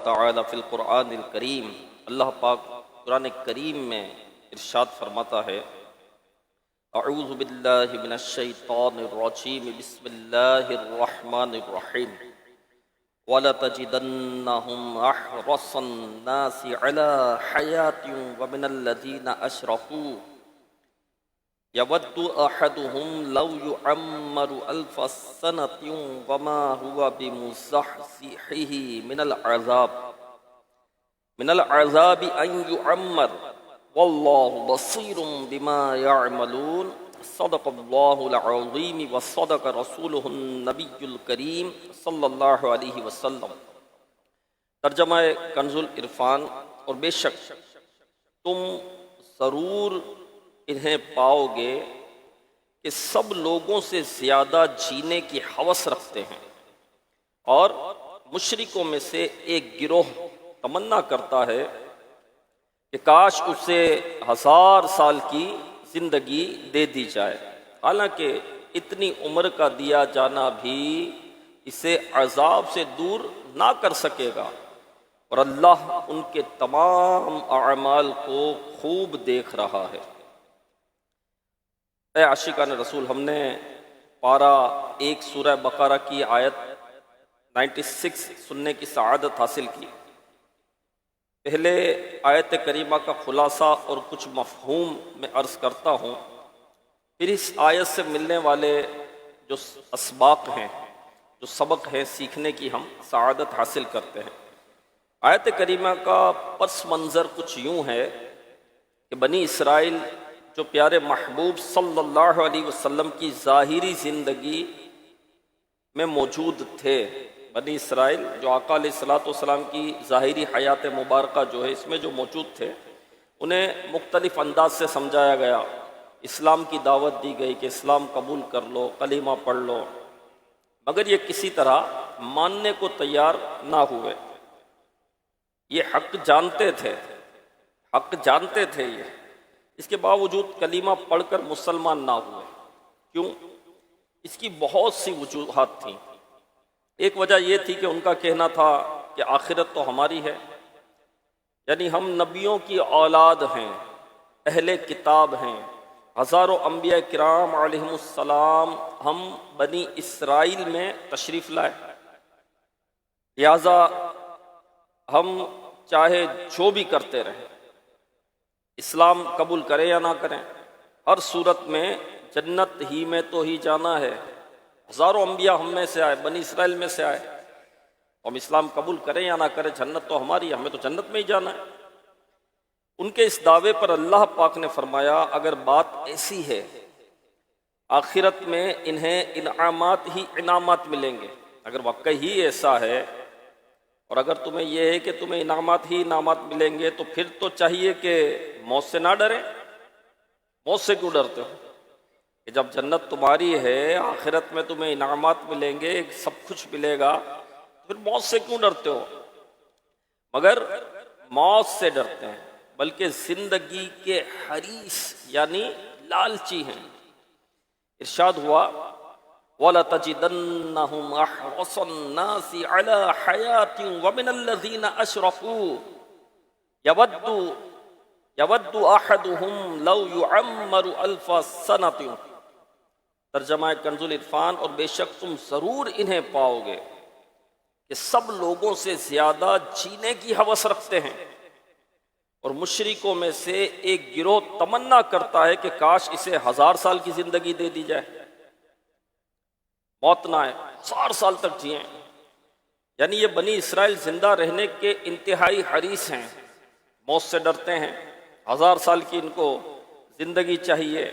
تعالی فی القرآن الکریم، اللہ پاک قرآن کریم میں ارشاد فرماتا ہے، اعوذ باللہ من الشیطان الرجیم، بسم اللہ الرحمن الرحیم، وَلَتَجِدَنَّهُمْ أَحْرَصَ النَّاسِ عَلَى حَيَاةٍ وَمِنَ الَّذِينَ أَشْرَكُوا يَوَدُّ أَحَدُهُمْ لَوْ يُعَمَّرُ أَلْفَ سَنَةٍ وَمَا هُوَ بِمُزَحْزِحِهِ من العذاب أن يعمر والله بصير بما يعملون۔ صدق اللہ العظیم وصدق رسولہ النبی الکریم صلی اللہ علیہ وسلم۔ ترجمہ کنز العرفان، اور بے شک تم ضرور انہیں پاؤ گے کہ سب لوگوں سے زیادہ جینے کی ہوس رکھتے ہیں، اور مشرکوں میں سے ایک گروہ تمنا کرتا ہے کہ کاش اسے 1000 سال کی زندگی دے دی جائے، حالانکہ اتنی عمر کا دیا جانا بھی اسے عذاب سے دور نہ کر سکے گا، اور اللہ ان کے تمام اعمال کو خوب دیکھ رہا ہے۔ اے عاشقان رسول، ہم نے پارہ 1 سورہ بقرہ کی آیت 96 سننے کی سعادت حاصل کی۔ پہلے آیت کریمہ کا خلاصہ اور کچھ مفہوم میں عرض کرتا ہوں، پھر اس آیت سے ملنے والے جو اسباق ہیں، جو سبق ہیں سیکھنے کی، ہم سعادت حاصل کرتے ہیں۔ آیت کریمہ کا پس منظر کچھ یوں ہے کہ بنی اسرائیل جو پیارے محبوب صلی اللہ علیہ وسلم کی ظاہری زندگی میں موجود تھے، بنی اسرائیل جو آقا علیہ السلام کی ظاہری حیات مبارکہ جو ہے اس میں جو موجود تھے، انہیں مختلف انداز سے سمجھایا گیا، اسلام کی دعوت دی گئی کہ اسلام قبول کر لو، کلمہ پڑھ لو، مگر یہ کسی طرح ماننے کو تیار نہ ہوئے۔ یہ حق جانتے تھے یہ، اس کے باوجود کلمہ پڑھ کر مسلمان نہ ہوئے۔ کیوں؟ اس کی بہت سی وجوہات تھیں۔ ایک وجہ یہ تھی کہ ان کا کہنا تھا کہ آخرت تو ہماری ہے، یعنی ہم نبیوں کی اولاد ہیں، اہل کتاب ہیں، ہزاروں انبیاء کرام علیہم السلام ہم بنی اسرائیل میں تشریف لائے، لہذا ہم چاہے جو بھی کرتے رہیں، اسلام قبول کریں یا نہ کریں، ہر صورت میں جنت ہی میں تو ہی جانا ہے۔ ہزاروں انبیاء ہم میں سے آئے، بنی اسرائیل میں سے آئے، ہم اسلام قبول کریں یا نہ کریں، جنت تو ہماری ہے، ہمیں تو جنت میں ہی جانا ہے۔ ان کے اس دعوے پر اللہ پاک نے فرمایا، اگر بات ایسی ہے، آخرت میں انہیں انعامات ہی انعامات ملیں گے، اگر واقعی ہی ایسا ہے، اور اگر تمہیں یہ ہے کہ تمہیں انعامات ہی انعامات ملیں گے، تو پھر تو چاہیے کہ موت سے نہ ڈریں۔ موت سے کیوں ڈرتے ہو؟ کہ جب جنت تمہاری ہے، آخرت میں تمہیں انعامات ملیں گے، سب کچھ ملے گا، پھر موت سے کیوں ڈرتے ہو؟ مگر موت سے ڈرتے ہیں، بلکہ زندگی کے حریص یعنی لالچی ہیں۔ ارشاد ہوا، وَلَتَجِدَنَّهُمْ أَحْرَصَ النَّاسِ عَلَى حَيَاةٍ وَمِنَ الَّذِينَ أَشْرَكُوا يَوَدُّ أَحَدُهُمْ لَوْ يُعَمَّرُ أَلْفَ سَنَةٍ۔ ترجمہ کنز العرفان، اور بے شک تم ضرور انہیں پاؤ گے کہ سب لوگوں سے زیادہ جینے کی ہوس رکھتے ہیں، اور مشرکوں میں سے ایک گروہ تمنا کرتا ہے کہ کاش اسے 1000 سال کی زندگی دے دی جائے، موت نہ آئے، 1000 سال تک جئیں۔ یعنی یہ بنی اسرائیل زندہ رہنے کے انتہائی حریص ہیں، موت سے ڈرتے ہیں، 1000 سال کی ان کو زندگی چاہیے،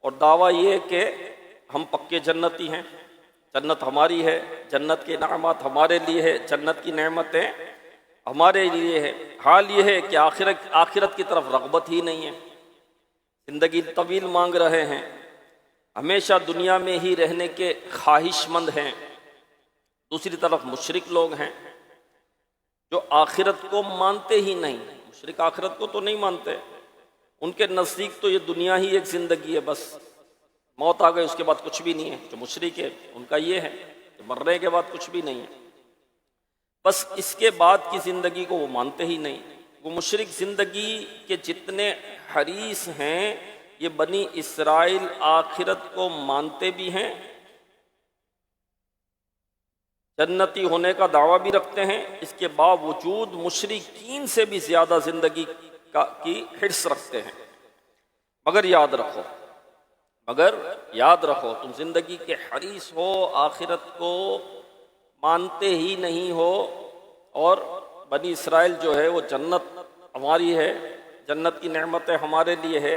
اور دعویٰ یہ کہ ہم پکے جنتی ہیں، جنت ہماری ہے، جنت کے انعامات ہمارے لیے ہے، جنت کی نعمتیں ہمارے لیے ہے۔ حال یہ ہے کہ آخرت کی طرف رغبت ہی نہیں ہے، زندگی طویل مانگ رہے ہیں، ہمیشہ دنیا میں ہی رہنے کے خواہش مند ہیں۔ دوسری طرف مشرک لوگ ہیں جو آخرت کو مانتے ہی نہیں، مشرک آخرت کو تو نہیں مانتے، ان کے نزدیک تو یہ دنیا ہی ایک زندگی ہے، بس موت آ گئی اس کے بعد کچھ بھی نہیں ہے۔ جو مشرک ہے ان کا یہ ہے کہ مرنے کے بعد کچھ بھی نہیں ہے۔ بس اس کے بعد کی زندگی کو وہ مانتے ہی نہیں۔ وہ مشرک زندگی کے جتنے حریص ہیں یہ بنی اسرائیل آخرت کو مانتے بھی ہیں، جنتی ہونے کا دعویٰ بھی رکھتے ہیں، اس کے باوجود مشرکین سے بھی زیادہ زندگی کی حرص رکھتے ہیں۔ مگر یاد رکھو تم زندگی کے حریص ہو، آخرت کو مانتے ہی نہیں ہو، اور بنی اسرائیل جو ہے وہ جنت ہماری ہے، جنت کی نعمتیں ہمارے لیے ہے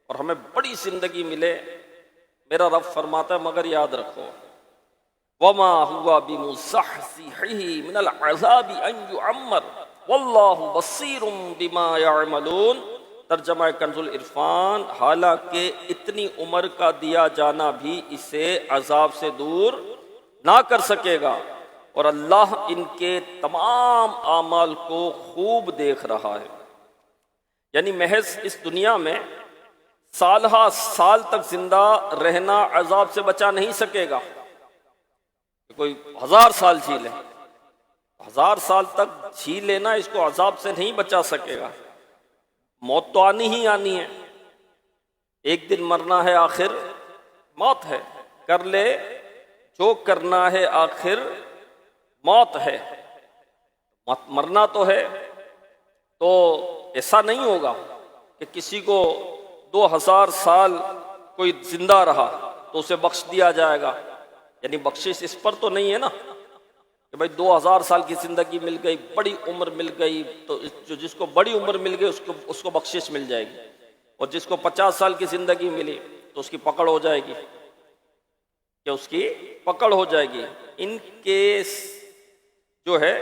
اور ہمیں بڑی زندگی ملے۔ میرا رب فرماتا ہے مگر یاد رکھو وما ہوا بمزحزحہ من العذاب ان یعمر واللہ بصیر بما یعملون۔ ترجمہ کنز العرفان، حالانکہ اتنی عمر کا دیا جانا بھی اسے عذاب سے دور نہ کر سکے گا، اور اللہ ان کے تمام اعمال کو خوب دیکھ رہا ہے۔ یعنی محض اس دنیا میں سالہ سال تک زندہ رہنا عذاب سے بچا نہیں سکے گا۔ کوئی 1000 سال جی لے، 1000 سال تک جی لینا اس کو عذاب سے نہیں بچا سکے گا۔ موت تو آنی ہی آنی ہے، ایک دن مرنا ہے، آخر موت ہے، کر لے جو کرنا ہے آخر موت ہے۔ مرنا تو ہے، تو ایسا نہیں ہوگا کہ کسی کو 2000 سال کوئی زندہ رہا تو اسے بخش دیا جائے گا، یعنی بخشش اس پر تو نہیں ہے نا کہ بھائی 2000 سال کی زندگی مل گئی، بڑی عمر مل گئی، تو جس کو بڑی عمر مل گئی اس کو بخشش مل جائے گی، اور جس کو 50 سال کی زندگی ملی تو اس کی پکڑ ہو جائے گی، کہ اس کی پکڑ ہو جائے گی۔ ان کے جو ہے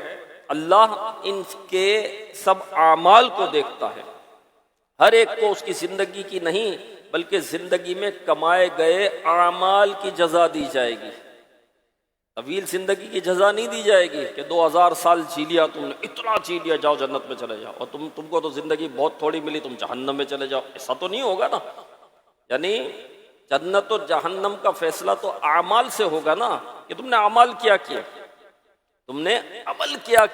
اللہ ان کے سب اعمال کو دیکھتا ہے، ہر ایک کو اس کی زندگی کی نہیں بلکہ زندگی میں کمائے گئے اعمال کی جزا دی جائے گی۔ طویل زندگی کی جزا نہیں دی جائے گی کہ 2000 سال جی لیا تم نے، اتنا جی لیا، جاؤ جنت میں چلے جاؤ، اور تم کو تو زندگی بہت تھوڑی ملی، تم جہنم میں چلے جاؤ، ایسا تو نہیں ہوگا نا۔ یعنی جنت و جہنم کا فیصلہ تو اعمال سے ہوگا نا، کہ تم نے اعمال کیا، تم نے عمل کیا۔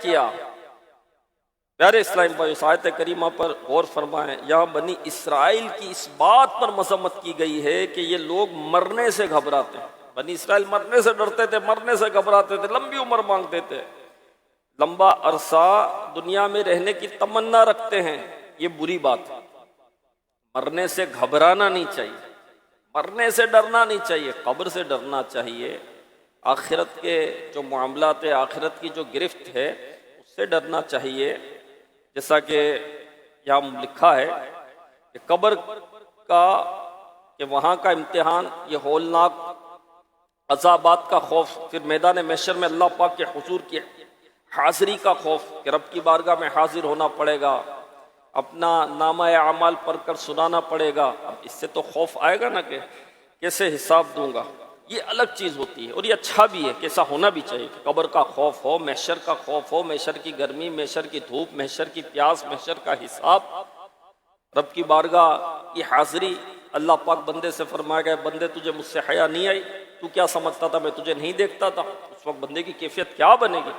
پیارے اسلام بھائی، اس آیت کریمہ پر غور فرمائیں، یہاں بنی اسرائیل کی اس بات پر مذمت کی گئی ہے کہ یہ لوگ مرنے سے گھبراتے ہیں۔ بنی اسرائیل مرنے سے ڈرتے تھے، مرنے سے گھبراتے تھے، لمبی عمر مانگتے تھے، لمبا عرصہ دنیا میں رہنے کی تمنا رکھتے ہیں۔ یہ بری بات ہے، مرنے سے گھبرانا نہیں چاہیے، مرنے سے ڈرنا نہیں چاہیے، قبر سے ڈرنا چاہیے، آخرت کے جو معاملات، آخرت کی جو گرفت ہے اس سے ڈرنا چاہیے۔ جیسا کہ یہاں لکھا ہے کہ قبر کا، کہ وہاں کا امتحان، یہ ہولناک عذابات کا خوف، پھر میدان محشر میں اللہ پاک کے حضور کی حاضری کا خوف کہ رب کی بارگاہ میں حاضر ہونا پڑے گا، اپنا نامہ اعمال پڑھ کر سنانا پڑے گا۔ اب اس سے تو خوف آئے گا نا کہ کیسے حساب دوں گا، یہ الگ چیز ہوتی ہے، اور یہ اچھا بھی ہے کہ ایسا ہونا بھی چاہیے کہ قبر کا خوف ہو، محشر کا خوف ہو، محشر کی گرمی، محشر کی دھوپ، محشر کی پیاس، محشر کا حساب، رب کی بارگاہ کی حاضری۔ اللہ پاک بندے سے فرمایا گیا بندے تجھے مجھ سے حیا نہیں آئی، تو کیا سمجھتا تھا میں تجھے نہیں دیکھتا تھا؟ اس وقت بندے کی کیفیت کیا بنے گی؟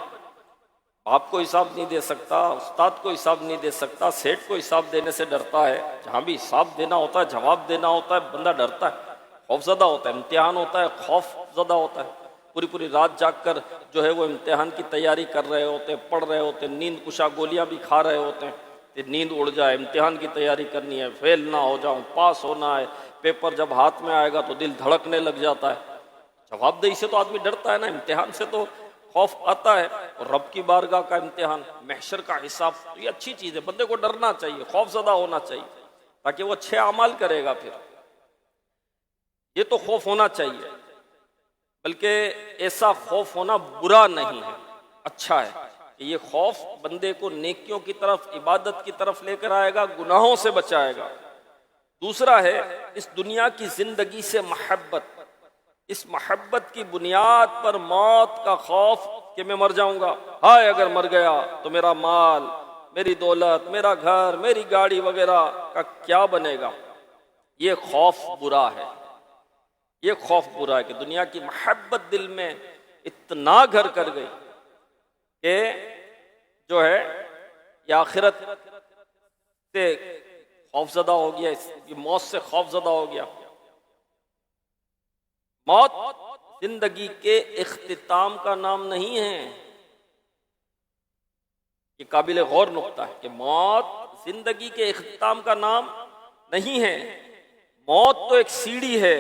باپ کو حساب نہیں دے سکتا، استاد کو حساب نہیں دے سکتا، سیٹ کو حساب دینے سے ڈرتا ہے، جہاں بھی حساب دینا ہوتا ہے، جواب دینا ہوتا ہے، بندہ ڈرتا ہے، خوف زدہ ہوتا ہے، امتحان ہوتا ہے، خوف زدہ ہوتا ہے، پوری رات جاگ کر جو ہے وہ امتحان کی تیاری کر رہے ہوتے ہیں، پڑھ رہے ہوتے ہیں، نیند کشا گولیاں بھی کھا رہے ہوتے ہیں کہ نیند اڑ جائے، امتحان کی تیاری کرنی ہے، فیل نہ ہو جاؤں، پاس ہونا ہے، پیپر جب ہاتھ میں آئے گا تو دل دھڑکنے لگ جاتا ہے۔ جواب دہی سے تو آدمی ڈرتا ہے نا، امتحان سے تو خوف آتا ہے، اور رب کی بارگاہ کا امتحان، محشر کا حساب، تو یہ اچھی چیز ہے، بندے کو ڈرنا چاہیے، خوف زدہ ہونا چاہیے تاکہ وہ اچھے اعمال کرے گا۔ پھر یہ تو خوف ہونا چاہیے، بلکہ ایسا خوف ہونا برا نہیں ہے، اچھا ہے کہ یہ خوف بندے کو نیکیوں کی طرف، عبادت کی طرف لے کر آئے گا، گناہوں سے بچائے گا۔ دوسرا ہے اس دنیا کی زندگی سے محبت، اس محبت کی بنیاد پر موت کا خوف کہ میں مر جاؤں گا، ہائے اگر مر گیا تو میرا مال، میری دولت، میرا گھر، میری گاڑی وغیرہ کا کیا بنے گا۔ یہ خوف برا ہے، یہ خوف برا ہے کہ دنیا کی محبت دل میں اتنا گھر کر گئی کہ جو ہے یہ آخرت سے خوف زدہ ہو گیا، یہ موت سے خوف زدہ ہو گیا۔ موت زندگی کے اختتام کا نام نہیں ہے، یہ قابل غور نقطہ ہے کہ موت زندگی کے اختتام کا نام نہیں ہے۔ موت تو ایک سیڑھی ہے،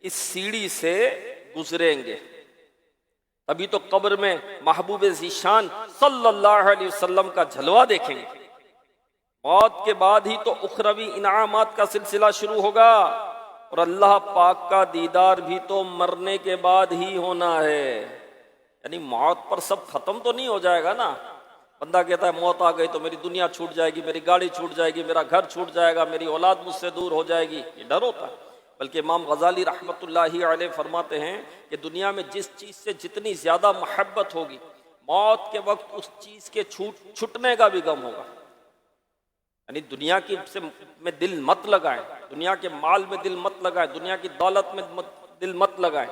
اس سیڑھی سے گزریں گے، ابھی تو قبر میں محبوب ذیشان صلی اللہ علیہ وسلم کا جلوہ دیکھیں گے۔ موت کے بعد ہی تو اخروی انعامات کا سلسلہ شروع ہوگا، اور اللہ پاک کا دیدار بھی تو مرنے کے بعد ہی ہونا ہے۔ یعنی موت پر سب ختم تو نہیں ہو جائے گا نا۔ بندہ کہتا ہے موت آ گئی تو میری دنیا چھوٹ جائے گی، میری گاڑی چھوٹ جائے گی، میرا گھر چھوٹ جائے گا، میری اولاد مجھ سے دور ہو جائے گی، یہ ڈر ہوتا ہے۔ بلکہ امام غزالی رحمۃ اللہ علیہ فرماتے ہیں کہ دنیا میں جس چیز سے جتنی زیادہ محبت ہوگی، موت کے وقت اس چیز کے چھٹنے کا بھی غم ہوگا۔ یعنی دنیا کی میں دل مت لگائیں، دنیا کے مال میں دل مت لگائیں، دنیا کی دولت میں دل مت لگائیں۔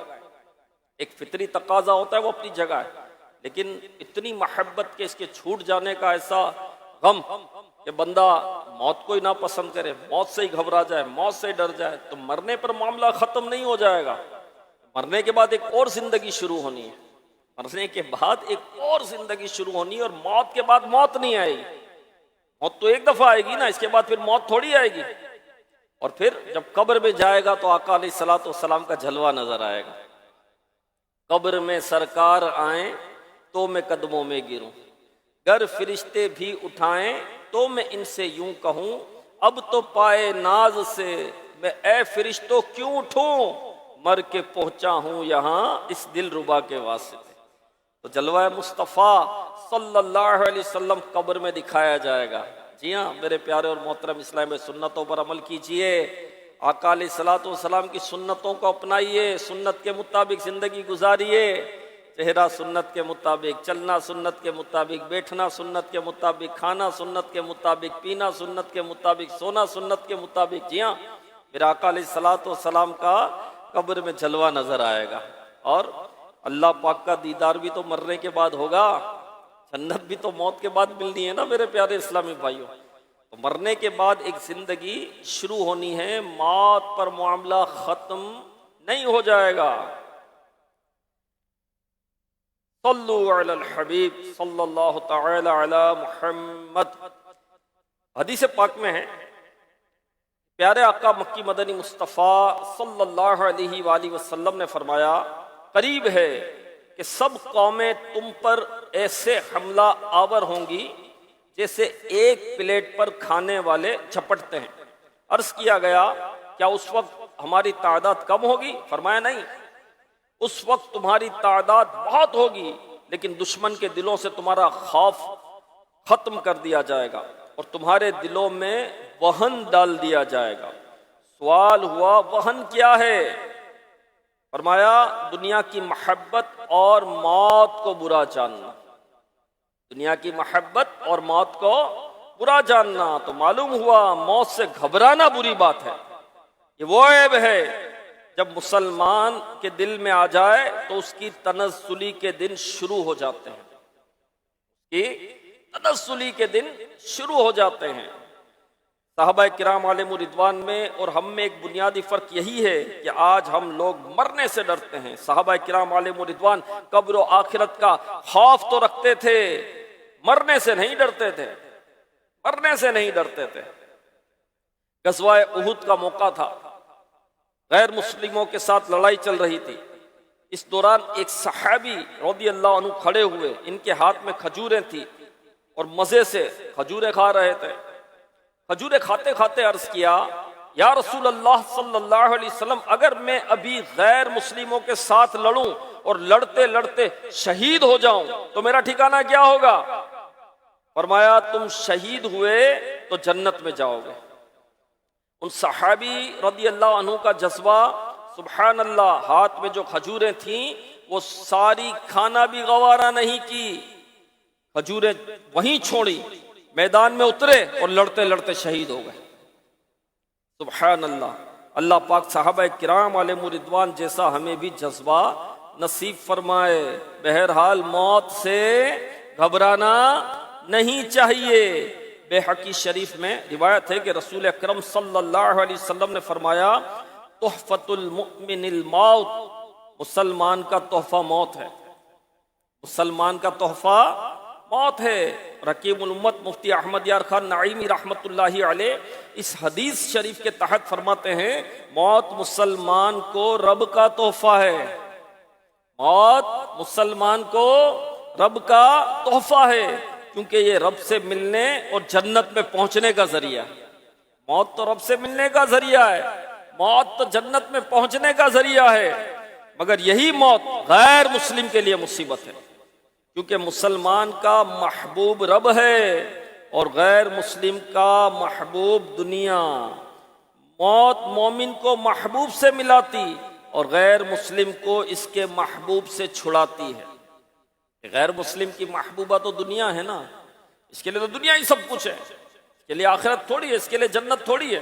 ایک فطری تقاضا ہوتا ہے، وہ اپنی جگہ ہے، لیکن اتنی محبت کے اس کے چھوٹ جانے کا ایسا غم کہ بندہ موت کو ہی نہ پسند کرے، موت سے ہی گھبرا جائے، موت سے ہی ڈر جائے، تو مرنے پر معاملہ ختم نہیں ہو جائے گا۔ مرنے کے بعد ایک اور زندگی شروع ہونی ہے، مرنے کے بعد ایک اور زندگی شروع ہونی ہے، اور موت کے بعد موت نہیں آئے گی۔ موت تو ایک دفعہ آئے گی نا، اس کے بعد پھر موت تھوڑی آئے گی۔ اور پھر جب قبر میں جائے گا تو آقا علیہ الصلوۃ والسلام کا جلوہ نظر آئے گا۔ قبر میں سرکار آئیں تو میں قدموں میں گروں، گر فرشتے بھی اٹھائیں تو میں ان سے یوں کہوں، اب تو پائے ناز سے میں اے فرشتوں کیوں اٹھوں، مر کے پہنچا ہوں یہاں اس دل ربا کے واسطے۔ تو جلوہ مصطفیٰ صلی اللہ علیہ وسلم قبر میں دکھایا جائے گا۔ جی ہاں میرے پیارے اور محترم اسلام، سنتوں پر عمل کیجئے، آقا علیہ الصلوۃ والسلام کی سنتوں کو اپنائیے، سنت کے مطابق زندگی گزاریے، چہرہ سنت کے مطابق، چلنا سنت کے مطابق، بیٹھنا سنت کے مطابق، کھانا سنت کے مطابق، پینا سنت کے مطابق، سونا سنت کے مطابق۔ جی ہاں میرے آقا علیہ الصلوۃ والسلام کا قبر میں جلوہ نظر آئے گا، اور اللہ پاک کا دیدار بھی تو مرنے کے بعد ہوگا، جنت بھی تو موت کے بعد ملنی ہے نا میرے پیارے اسلامی بھائیوں۔ تو مرنے کے بعد ایک زندگی شروع ہونی ہے، موت پر معاملہ ختم نہیں ہو جائے گا۔ صلو علی الحبیب صلی اللہ تعالی علی محمد۔ حدیث پاک میں ہے، پیارے آقا مکی مدنی مصطفیٰ صلی اللہ علیہ وآلہ وسلم نے فرمایا، قریب ہے کہ سب قومیں تم پر ایسے حملہ آور ہوں گی جیسے ایک پلیٹ پر کھانے والے جھپٹتے ہیں۔ عرض کیا گیا کیا اس وقت ہماری تعداد کم ہوگی؟ فرمایا نہیں، اس وقت تمہاری تعداد بہت ہوگی، لیکن دشمن کے دلوں سے تمہارا خوف ختم کر دیا جائے گا اور تمہارے دلوں میں وہن ڈال دیا جائے گا۔ سوال ہوا وہن کیا ہے؟ فرمایا دنیا کی محبت اور موت کو برا جاننا، دنیا کی محبت اور موت کو برا جاننا۔ تو معلوم ہوا موت سے گھبرانا بری بات ہے، یہ وہ عیب ہے جب مسلمان کے دل میں آ جائے تو اس کی تنزلی کے دن شروع ہو جاتے ہیں، تنزلی کے دن شروع ہو جاتے ہیں۔ صحابہ کرام علیہ رضوان میں اور ہم میں ایک بنیادی فرق یہی ہے کہ آج ہم لوگ مرنے سے ڈرتے ہیں۔ صحابہ کرام علیہ رضوان قبر و آخرت کا خوف تو رکھتے تھے، مرنے سے نہیں ڈرتے تھے، مرنے سے نہیں ڈرتے تھے۔ غزوہ احد کا موقع تھا، غیر مسلموں کے ساتھ لڑائی چل رہی تھی۔ اس دوران ایک صحابی رضی اللہ عنہ کھڑے ہوئے، ان کے ہاتھ میں کھجوریں تھیں اور مزے سے کھجوریں کھا رہے تھے۔ کھجوریں کھاتے کھاتے عرض کیا، یا رسول اللہ صلی اللہ علیہ وسلم، اگر میں ابھی غیر مسلموں کے ساتھ لڑوں اور لڑتے لڑتے شہید ہو جاؤں تو میرا ٹھکانہ کیا ہوگا؟ فرمایا تم شہید ہوئے تو جنت میں جاؤ گے۔ ان صحابی رضی اللہ عنہ کا جذبہ، سبحان اللہ، ہاتھ میں جو کھجوریں تھیں وہ ساری کھانا بھی گوارا نہیں کی، کھجوریں وہیں چھوڑی، میدان میں اترے اور لڑتے لڑتے شہید ہو گئے۔ سبحان اللہ، اللہ پاک صحابہ کرام علیہ رضوان جیسا ہمیں بھی جذبہ نصیب فرمائے۔ بہرحال موت سے گھبرانا نہیں چاہیے۔ بیہقی شریف میں روایت ہے کہ رسول اکرم صلی اللہ علیہ وسلم نے فرمایا تحفۃ المؤمن الموت، مسلمان کا تحفہ موت ہے، مسلمان کا تحفہ موت ہے۔ رکیم الامت مفتی احمد یار خان نعیمی رحمت اللہ علیہ اس حدیث شریف کے تحت فرماتے ہیں موت مسلمان کو رب کا تحفہ ہے، موت مسلمان کو رب کا تحفہ ہے، کیونکہ یہ رب سے ملنے اور جنت میں پہنچنے کا ذریعہ ہے۔ موت تو رب سے ملنے کا ذریعہ ہے، موت تو جنت میں پہنچنے کا ذریعہ ہے، مگر یہی موت غیر مسلم کے لیے مصیبت ہے، کیونکہ مسلمان کا محبوب رب ہے اور غیر مسلم کا محبوب دنیا۔ موت مومن کو محبوب سے ملاتی اور غیر مسلم کو اس کے محبوب سے چھڑاتی ہے۔ غیر مسلم کی محبوبہ تو دنیا ہے نا، اس کے لیے تو دنیا ہی سب کچھ ہے، اس کے لیے آخرت تھوڑی ہے، اس کے لیے جنت تھوڑی ہے۔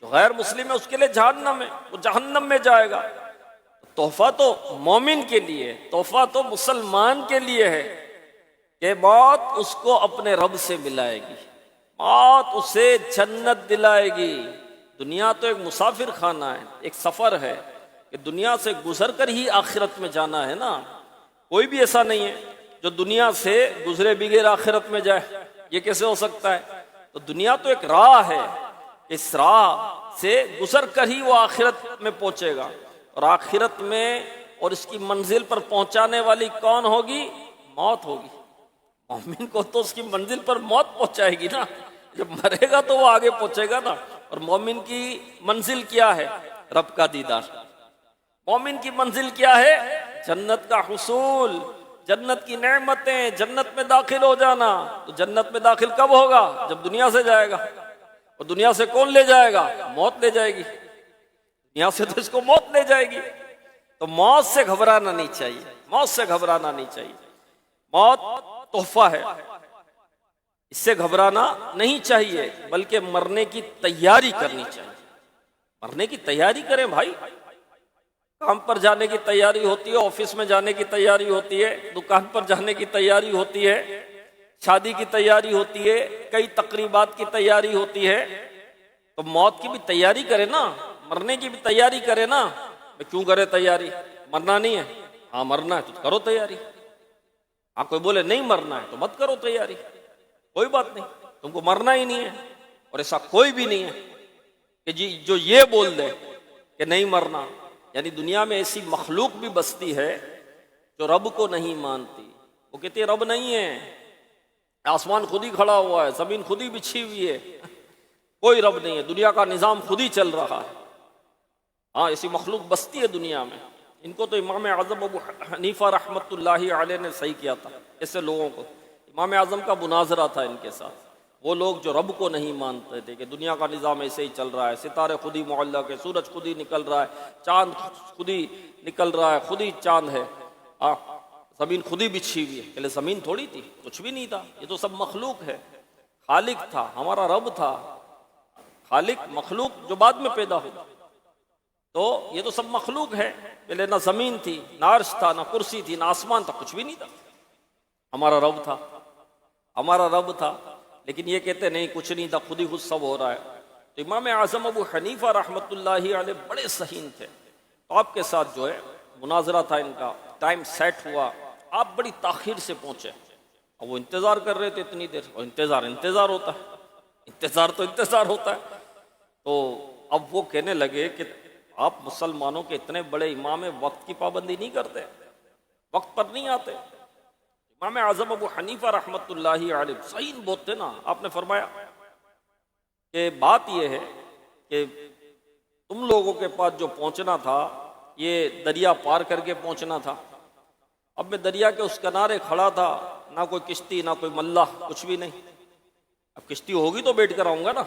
جو غیر مسلم ہے اس کے لیے جہنم ہے، وہ جہنم میں جائے گا۔ تحفہ تو مومن کے لیے، تحفہ تو مسلمان کے لیے ہے کہ موت اس کو اپنے رب سے ملائے گی، موت اسے جنت دلائے گی۔ دنیا تو ایک مسافر خانہ ہے، ایک سفر ہے کہ دنیا سے گزر کر ہی آخرت میں جانا ہے نا۔ کوئی بھی ایسا نہیں ہے جو دنیا سے گزرے بغیر آخرت میں جائے، یہ کیسے ہو سکتا ہے؟ تو دنیا تو ایک راہ ہے، اس راہ سے گزر کر ہی وہ آخرت میں پہنچے گا، اور آخرت میں اور اس کی منزل پر پہنچانے والی کون ہوگی؟ موت ہوگی۔ مومن کو تو اس کی منزل پر موت پہنچائے گی نا، جب مرے گا تو وہ آگے پہنچے گا نا۔ اور مومن کی منزل کیا ہے؟ رب کا دیدار۔ مومن کی منزل کیا ہے؟ جنت کا حصول، جنت کی نعمتیں، جنت میں داخل ہو جانا۔ تو جنت میں داخل کب ہوگا؟ جب دنیا سے جائے گا۔ اور دنیا سے کون لے جائے گا؟ موت لے جائے گی، دنیا سے تو اس کو موت لے جائے گی۔ تو موت سے گھبرانا نہیں چاہیے، موت سے گھبرانا نہیں چاہیے۔ موت تحفہ ہے، اس سے گھبرانا نہیں چاہیے، بلکہ مرنے کی تیاری کرنی چاہیے۔ مرنے کی تیاری کریں بھائی، کام پر جانے کی تیاری ہوتی ہے، آفس میں جانے کی تیاری ہوتی ہے، دکان پر جانے کی تیاری ہوتی ہے، شادی کی تیاری ہوتی ہے، کئی تقریبات کی تیاری ہوتی ہے۔ تو موت کی بھی تیاری کرے نا، مرنے کی بھی تیاری کرے نا۔ کیوں کرے تیاری؟ مرنا نہیں ہے؟ ہاں مرنا ہے تو کرو تیاری۔ ہاں کوئی بولے نہیں مرنا ہے تو مت کرو تیاری، کوئی بات نہیں، تم کو مرنا ہی نہیں ہے۔ اور ایسا کوئی بھی نہیں ہے کہ جی جو یہ بول دے کہ نہیں مرنا۔ یعنی دنیا میں ایسی مخلوق بھی بستی ہے جو رب کو نہیں مانتی، وہ کہتے رب نہیں ہے، آسمان خود ہی کھڑا ہوا ہے، زمین خود ہی بچھی ہوئی ہے، کوئی رب نہیں ہے، دنیا کا نظام خود ہی چل رہا ہے۔ ہاں ایسی مخلوق بستی ہے دنیا میں، ان کو تو امام اعظم ابو حنیفہ رحمت اللہ علیہ نے صحیح کیا تھا۔ ایسے لوگوں کو امام اعظم کا مناظرہ تھا ان کے ساتھ، وہ لوگ جو رب کو نہیں مانتے تھے کہ دنیا کا نظام ایسے ہی چل رہا ہے، ستارے خود ہی معلق ہے، سورج خود ہی نکل رہا ہے، چاند خود ہی نکل رہا ہے، خود ہی چاند ہے، زمین خود ہی بچھی ہوئی ہے۔ پہلے زمین تھوڑی تھی، کچھ بھی نہیں تھا، یہ تو سب مخلوق ہے۔ خالق تھا، ہمارا رب تھا، خالق مخلوق جو بعد میں پیدا ہوئی، تو یہ تو سب مخلوق ہے۔ پہلے نہ زمین تھی، نہ عرش تھا، نہ کرسی تھی، نہ آسمان تھا، کچھ بھی نہیں تھا، ہمارا رب تھا، ہمارا رب تھا۔ لیکن یہ کہتے نہیں کچھ نہیں تھا، خود ہی خود سب ہو رہا ہے۔ تو امام اعظم ابو حنیفہ رحمت اللہ علیہ بڑے صحیح تھے، تو آپ کے ساتھ جو ہے مناظرہ تھا ان کا، ٹائم سیٹ ہوا، آپ بڑی تاخیر سے پہنچے، اور وہ انتظار کر رہے تھے اتنی دیر، اور انتظار ہوتا ہے، انتظار ہوتا ہے۔ تو اب وہ کہنے لگے کہ آپ مسلمانوں کے اتنے بڑے امام وقت کی پابندی نہیں کرتے، وقت پر نہیں آتے۔ امام اعظم ابو حنیفہ رحمت اللہ علیہ صحیح بہت تھے نا، آپ نے فرمایا کہ بات یہ ہے کہ تم لوگوں کے پاس جو پہنچنا تھا یہ دریا پار کر کے پہنچنا تھا۔ اب میں دریا کے اس کنارے کھڑا تھا، نہ کوئی کشتی نہ کوئی ملاح، کچھ بھی نہیں۔ اب کشتی ہوگی تو بیٹھ کر آؤں گا نا،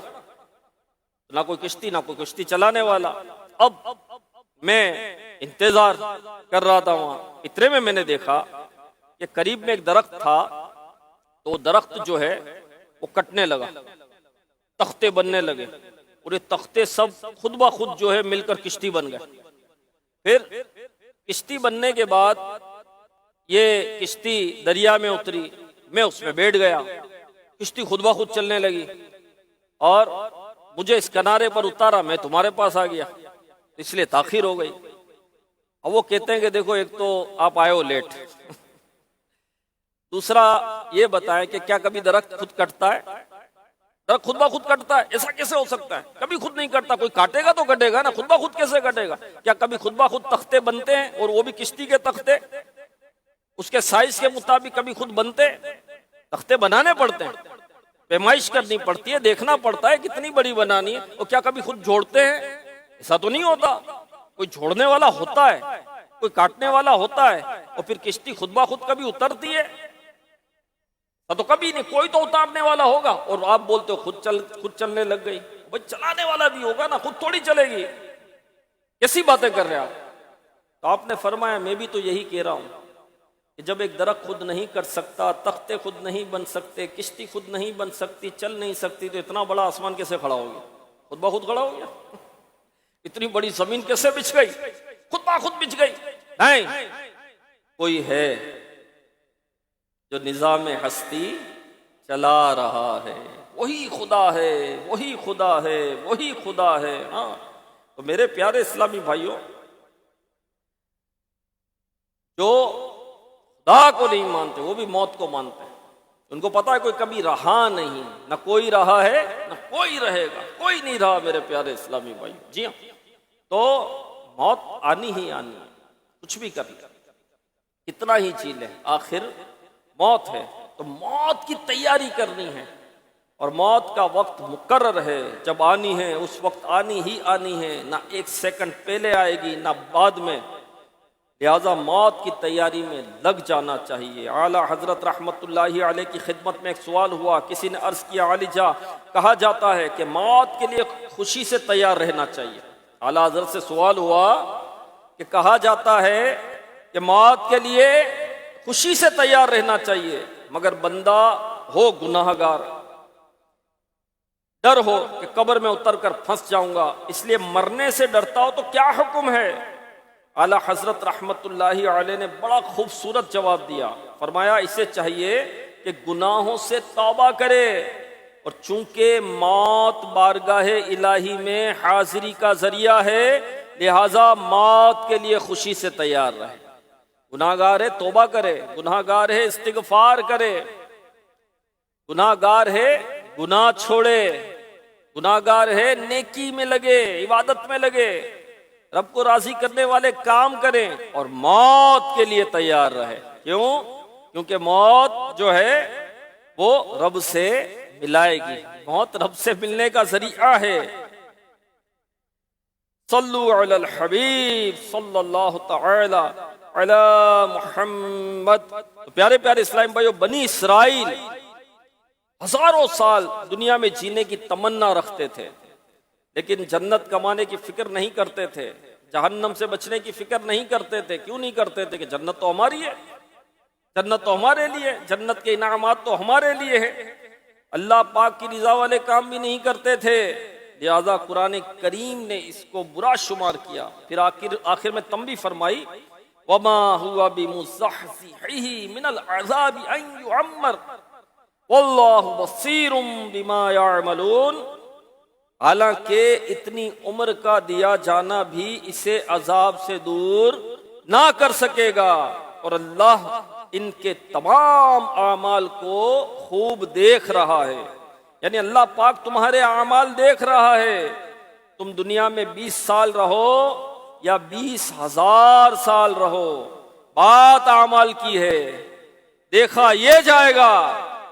نہ کوئی کشتی نہ کوئی کشتی چلانے والا۔ اب میں انتظار کر رہا تھا وہاں، اتنے میں میں نے دیکھا کہ قریب میں ایک درخت تھا، تو درخت جو ہے وہ کٹنے لگا، تختے بننے لگے، اور یہ تختے سب خود بخود جو ہے مل کر کشتی بن گئے۔ پھر کشتی بننے کے بعد یہ کشتی دریا میں اتری، میں اس میں بیٹھ گیا، کشتی خود بخود چلنے لگی اور مجھے اس کنارے پر اتارا، میں تمہارے پاس آ گیا، اس لیے تاخیر ہو گئی۔ اب وہ کہتے ہیں کہ دیکھو ایک تو آپ آئے ہو لیٹ، دوسرا یہ بتائیں کہ کیا کبھی درخت خود کٹتا ہے؟ درخت خود بخود کٹتا ہے؟ ایسا کیسے ہو سکتا ہے؟ کبھی خود نہیں کٹتا، کوئی کاٹے گا تو کٹے گا نا، خود بخود کیسے کٹے گا؟ کیا کبھی خود بخود تختے بنتے ہیں؟ اور وہ بھی کشتی کے تختے، اس کے سائز کے مطابق کبھی خود بنتے؟ تختے بنانے پڑتے ہیں، پیمائش کرنی پڑتی ہے، دیکھنا پڑتا ہے کتنی بڑی بنانی ہے۔ اور کیا کبھی خود جوڑتے ہیں؟ ایسا تو نہیں ہوتا، کوئی جوڑنے والا ہوتا ہے، کوئی کاٹنے والا ہوتا ہے، اور پھر کشتی خود بخود کبھی اترتی ہے؟ تو کبھی نہیں، کوئی تو اتارنے والا ہوگا، اور آپ بولتے ہو خود چلنے لگ گئی۔ بھائی چلانے والا بھی ہوگا نا، خود تھوڑی چلے گی، کیسی باتیں کر رہے آپ؟ تو آپ نے فرمایا میں بھی تو یہی کہہ رہا ہوں کہ جب ایک درخت خود نہیں کر سکتا، تختے خود نہیں بن سکتے، کشتی خود نہیں بن سکتی، چل نہیں سکتی، تو اتنا بڑا آسمان کیسے کھڑا ہو گیا؟ خود بخود کھڑا ہو گیا؟ اتنی بڑی زمین کیسے بچھ گئی؟ خود بخود بچھ گئی؟ نہیں، کوئی ہے جو نظام ہستی چلا رہا ہے، وہی خدا ہے، وہی خدا ہے، وہی خدا ہے۔ ہاں، تو میرے پیارے اسلامی بھائیوں، جو خدا کو نہیں مانتے وہ بھی موت کو مانتے ہیں، ان کو پتا ہے کوئی کبھی رہا نہیں، نہ کوئی رہا ہے نہ کوئی رہے گا، کوئی نہیں رہا میرے پیارے اسلامی بھائی۔ جی ہاں، تو موت آنی ہی آنی ہے، کچھ بھی کر لے، کتنا ہی جی لے، آخر موت ہے۔ تو موت کی تیاری کرنی ہے، اور موت کا وقت مقرر ہے، جب آنی ہے اس وقت آنی ہی آنی ہے، نہ ایک سیکنڈ پہلے آئے گی نہ بعد میں، لہذا موت کی تیاری میں لگ جانا چاہیے۔ اعلیٰ حضرت رحمت اللہ علیہ کی خدمت میں ایک سوال ہوا، کسی نے عرض کیا عالی جا، کہا جاتا ہے کہ موت کے لیے خوشی سے تیار رہنا چاہیے۔ اعلیٰ حضرت سے سوال ہوا کہ کہا جاتا ہے کہ موت کے لیے خوشی سے تیار رہنا چاہیے، مگر بندہ ہو گناہ گار، ڈر ہو کہ قبر میں اتر کر پھنس جاؤں گا، اس لیے مرنے سے ڈرتا ہو، تو کیا حکم ہے؟ اعلیٰ حضرت رحمت اللہ علیہ نے بڑا خوبصورت جواب دیا، فرمایا اسے چاہیے کہ گناہوں سے توبہ کرے، اور چونکہ موت بارگاہ الہی میں حاضری کا ذریعہ ہے، لہذا موت کے لیے خوشی سے تیار رہے۔ گناہ گار ہے توبہ کرے، گناہ گار ہے استغفار کرے، گناہ گار ہے گناہ چھوڑے، گناہ گار ہے نیکی میں لگے، عبادت میں لگے، رب کو راضی کرنے والے کام کریں، اور موت کے لیے تیار رہے۔ کیوں؟ کیونکہ موت جو ہے وہ رب سے ملائے گی، موت رب سے ملنے کا ذریعہ ہے۔ صلو علی الحبیب صلی اللہ تعالی علی محمد۔ تو پیارے پیارے اسلام بھائیو، بنی اسرائیل ہزاروں سال دنیا میں جینے کی تمنا رکھتے تھے، لیکن جنت کمانے کی فکر نہیں کرتے تھے، جہنم سے بچنے کی فکر نہیں کرتے تھے۔ کیوں نہیں کرتے تھے؟ کہ جنت تو ہماری ہے، جنت تو ہمارے لیے، جنت کے انعامات تو ہمارے لیے ہیں، اللہ پاک کی رضا والے کام بھی نہیں کرتے تھے، لہذا قرآن کریم نے اس کو برا شمار کیا۔ پھر آخر میں تنبیہ فرمائی، وما هو بمزحزحه من العذاب ان يعمر واللہ بصیر بما يعملون۔ حالانکہ اتنی عمر کا دیا جانا بھی اسے عذاب سے دور نہ کر سکے گا، اور اللہ ان کے تمام اعمال کو خوب دیکھ رہا ہے۔ یعنی اللہ پاک تمہارے اعمال دیکھ رہا ہے، تم دنیا میں 20 سال رہو یا 20,000 سال رہو، بات اعمال کی ہے، دیکھا یہ جائے گا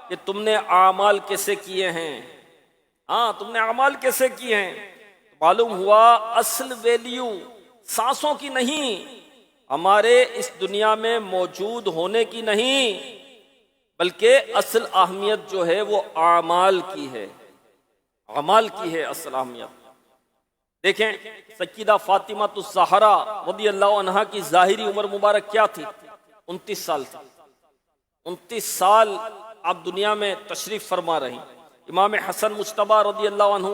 کہ تم نے اعمال کیسے کیے ہیں۔ ہاں، تم نے اعمال کیسے کیے ہیں۔ معلوم ہوا اصل ویلیو سانسوں کی نہیں، ہمارے اس دنیا میں موجود ہونے کی نہیں، بلکہ اصل اہمیت جو ہے وہ اعمال کی ہے، اعمال کی ہے اصل اہمیت۔ دیکھیں سیدہ فاطمہ الزہرا رضی اللہ عنہا کی ظاہری عمر مبارک کیا تھی؟ 29 سال تھی۔ 29 سال آپ دنیا میں تشریف فرما رہی۔ امام حسن مجتبی رضی اللہ عنہ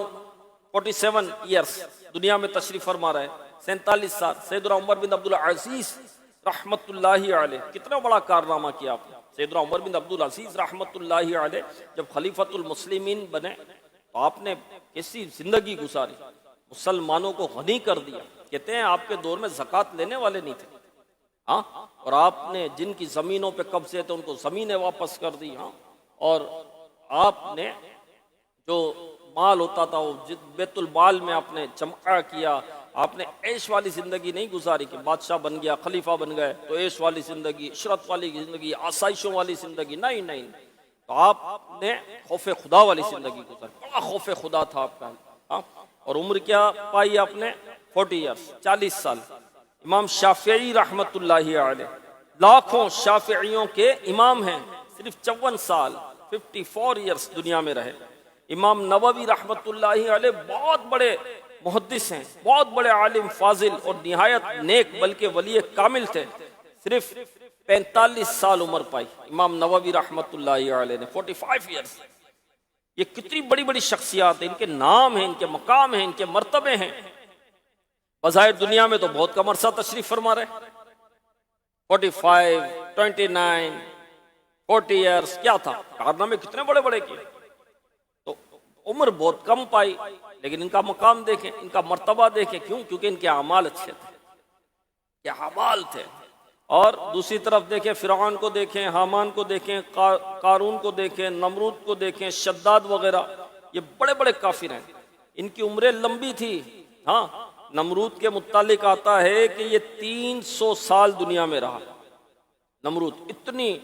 47 ایئرس دنیا میں تشریف فرما رہے، 47 سال۔ سیدنا عمر بن عبدالعزیز رحمت اللہ علیہ، کتنا بڑا کارنامہ کیا آپ نے، سیدنا عمر بن عبدالعزیز رحمۃ اللہ علیہ جب خلیفۃ المسلمین بنے تو آپ نے کیسی زندگی گزاری، مسلمانوں کو غنی کر دیا. کہتے ہیں آپ کے دور میں زکوٰۃ لینے والے نہیں تھے، ہاں، اور آپ نے جن کی زمینوں پہ قبضے تھے ان کو زمینیں واپس کر دی. ہاں، اور آپ نے جو مال ہوتا تھا وہ بیت المال میں آپ نے جمع کیا. آپ نے عیش والی زندگی نہیں گزاری کہ بادشاہ بن گیا، خلیفہ بن گئے تو عیش والی زندگی، عشرت والی زندگی، آسائشوں والی زندگی، نہیں نہیں. تو آپ نے خوف خدا والی زندگی گزاری، بڑا خوف خدا تھا آپ کا. ہاں، اور عمر کیا پائی آپ نے؟ 40 ایئرس، 40 سال. امام شافعی رحمۃ اللہ علیہ لاکھوں شافعیوں کے امام ہیں، صرف 54 سال 54 ایئرس دنیا میں رہے. امام نووی رحمۃ اللہ علیہ بہت بڑے محدث ہیں، بہت بڑے عالم فاضل اور نہایت نیک بلکہ ولی کامل تھے، صرف 45 سال عمر پائی امام نووی رحمۃ اللہ علیہ نے، 45 ایئرس. یہ کتنی بڑی بڑی شخصیات ہیں، ان کے نام ہیں، ان کے مقام ہیں، ان کے مرتبے ہیں. بظاہر دنیا میں تو بہت کم عرصہ تشریف فرما رہے، 45 29 40 ایئرس. کیا تھا کارنامے کتنے بڑے بڑے کیے. تو عمر بہت کم پائی لیکن ان کا مقام دیکھیں، ان کا مرتبہ دیکھیں. کیوں؟ کیونکہ ان کے اعمال اچھے تھے، یہ اعمال تھے. اور دوسری طرف دیکھیں، فرعون کو دیکھیں، حامان کو دیکھیں، قارون کو دیکھیں، نمرود کو دیکھیں، شداد وغیرہ، یہ بڑے بڑے کافر ہیں. ان کی عمریں لمبی تھی. ہاں، نمرود کے متعلق آتا ہے کہ یہ 300 سال دنیا میں رہا. نمرود اتنی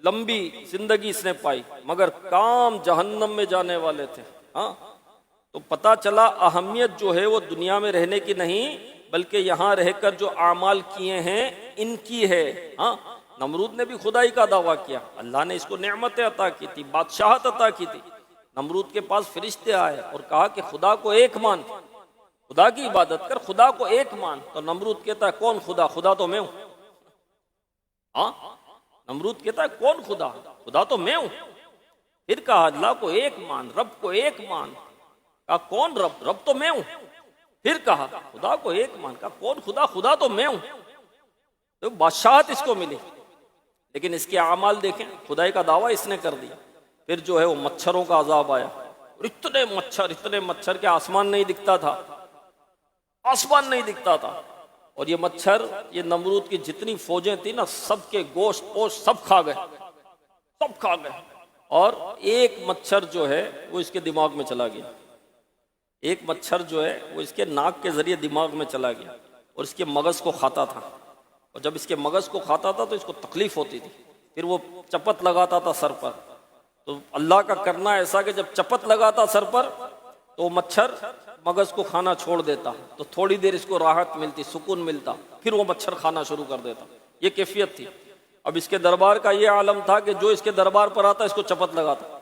لمبی زندگی اس نے پائی مگر کام جہنم میں جانے والے تھے. ہاں، تو پتہ چلا اہمیت جو ہے وہ دنیا میں رہنے کی نہیں بلکہ یہاں رہ کر جو اعمال کیے ہیں ان کی ہے. ہاں، نمرود نے بھی خدائی کا دعویٰ کیا، اللہ نے اس کو نعمتیں عطا کی تھی، بادشاہت عطا کی تھی. نمرود کے پاس فرشتے آئے اور کہا کہ خدا کو ایک مان، خدا کی عبادت کر، خدا کو ایک مان. تو نمرود کہتا ہے کون خدا؟ خدا تو میں ہوں. ہاں، نمرود کہتا ہے کون خدا؟ خدا تو میں ہوں. پھر کہا اللہ کو ایک مان، رب کو ایک مان. کہا کون رب؟ رب تو میں ہوں. پھر کہا خدا کو ایک مان. کہا کون خدا؟ خدا تو میں ہوں. تو بادشاہت اس کو ملی لیکن اس کے اعمال دیکھیں، خدائی کا دعویٰ اس نے کر دیا. پھر جو ہے وہ مچھروں کا عذاب آیا، اور اتنے مچھر کے آسمان نہیں دکھتا تھا، آسمان نہیں دکھتا تھا. اور یہ مچھر، یہ نمرود کی جتنی فوجیں تھیں نا، سب کے گوشت پوشت سب کھا گئے، سب کھا گئے. اور ایک مچھر جو ہے وہ اس کے دماغ میں چلا گیا. ایک مچھر جو ہے وہ اس کے ناک کے ذریعے دماغ میں چلا گیا اور اس کے مغز کو کھاتا تھا. اور جب اس کے مغز کو کھاتا تھا تو اس کو تکلیف ہوتی تھی. پھر وہ چپت لگاتا تھا سر پر. تو اللہ کا کرنا ایسا کہ جب چپت لگاتا سر پر تو مچھر مغز کو کھانا چھوڑ دیتا تو تھوڑی دیر اس کو راحت ملتی، سکون ملتا، پھر وہ مچھر کھانا شروع کر دیتا. یہ کیفیت تھی. اب اس کے دربار کا یہ عالم تھا کہ جو اس کے دربار پر آتا اس کو چپت لگاتا،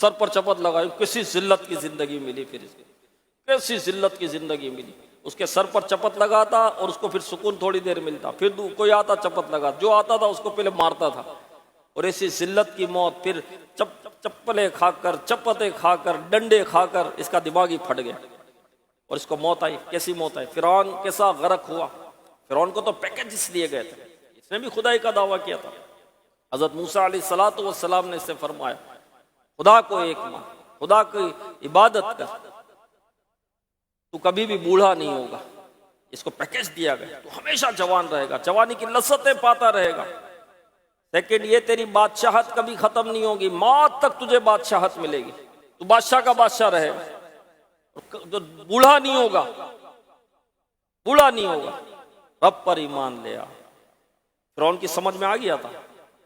سر پر چپت لگائی. کیسی ذلت کی زندگی ملی. پھر اس کی کیسی ذلت کی زندگی ملی. اس کے سر پر چپت لگاتا اور اس کو پھر سکون تھوڑی دیر ملتا. پھر کوئی آتا چپت لگاتا، جو آتا تھا اس کو پہلے مارتا تھا. اور ایسی ذلت کی موت. پھر چپلیں کھا کر، چپتیں کھا کر، ڈنڈے کھا کر اس کا دماغ ہی پھٹ گیا اور اس کو موت آئی. کیسی موت آئی؟ فرعون کیسا غرق ہوا. فرعون کو تو پیکیجز دیے گئے تھے، اس نے بھی خدائی کا دعویٰ کیا تھا. حضرت موسیٰ علیہ الصلوۃ والسلام نے اس سے فرمایا خدا کو ایک مان، خدا کی عبادت کر، تو کبھی بھی بوڑھا نہیں ہوگا. اس کو پیکیج دیا گیا، تو ہمیشہ جوان رہے گا، جوانی کی لذتیں پاتا رہے گا. لیکن یہ تیری بادشاہت کبھی ختم نہیں ہوگی، موت تک تجھے بادشاہت ملے گی، تو بادشاہ کا بادشاہ رہے گا، تو بوڑھا نہیں ہوگا، بوڑھا نہیں ہوگا. رب پر ایمان لیا. فرعون کی سمجھ میں آ گیا تھا